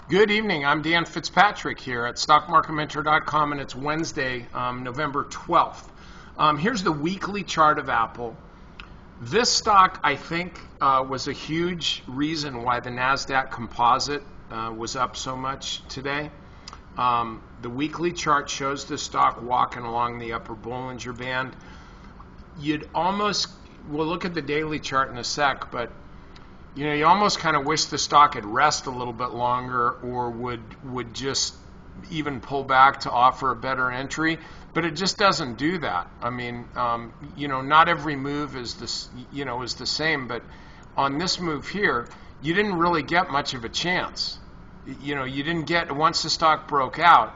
Good evening. I'm Dan Fitzpatrick here at StockMarketMentor.com, and it's Wednesday, November 12th. Here's the weekly chart of Apple. This stock, I think, was a huge reason why the NASDAQ composite was up so much today. The weekly chart shows the stock walking along the upper Bollinger Band. We'll look at the daily chart in a sec, but you almost kind of wish the stock had rested a little bit longer, or would just even pull back to offer a better entry, but it just doesn't do that. I mean, not every move is the same, but on this move here, you didn't really get much of a chance. You didn't get, once the stock broke out,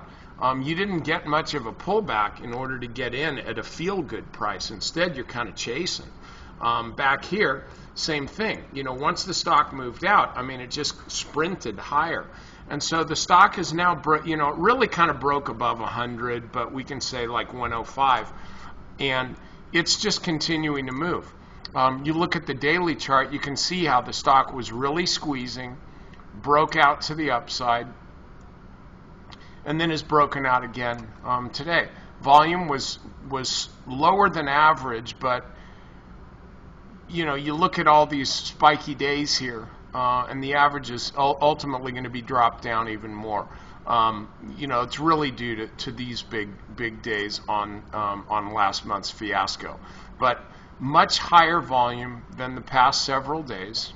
you didn't get much of a pullback in order to get in at a feel-good price. Instead, you're kind of chasing. Back here, same thing. Once the stock moved out, it just sprinted higher. And so the stock is now, it really kind of broke above 100, but we can say like 105. And it's just continuing to move. You look at the daily chart, you can see how the stock was really squeezing, broke out to the upside, and then is broken out again today. Volume was lower than average, but you look at all these spiky days here, and the average is ultimately going to be dropped down even more. It's really due to these big days on last month's fiasco. But much higher volume than the past several days.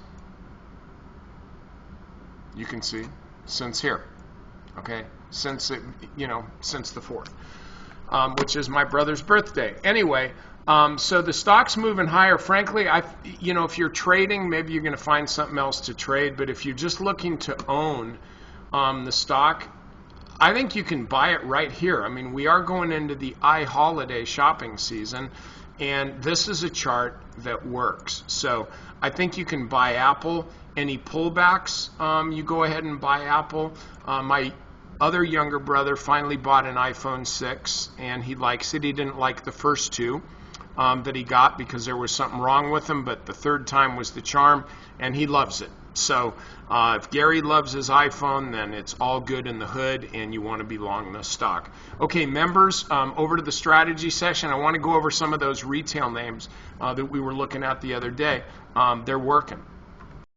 You can see since here, okay, since the 4th, which is my brother's birthday. Anyway. So the stock's moving higher. Frankly, if you're trading, maybe you're going to find something else to trade. But if you're just looking to own the stock, I think you can buy it right here. We are going into the holiday shopping season, and this is a chart that works. So I think you can buy Apple. Any pullbacks, you go ahead and buy Apple. My other younger brother finally bought an iPhone 6, and he likes it. He didn't like the first two that he got because there was something wrong with them, but the third time was the charm, and he loves it. So if Gary loves his iPhone, then it's all good in the hood, and you want to be long the stock. Okay, members, over to the strategy session. I want to go over some of those retail names that we were looking at the other day. They're working.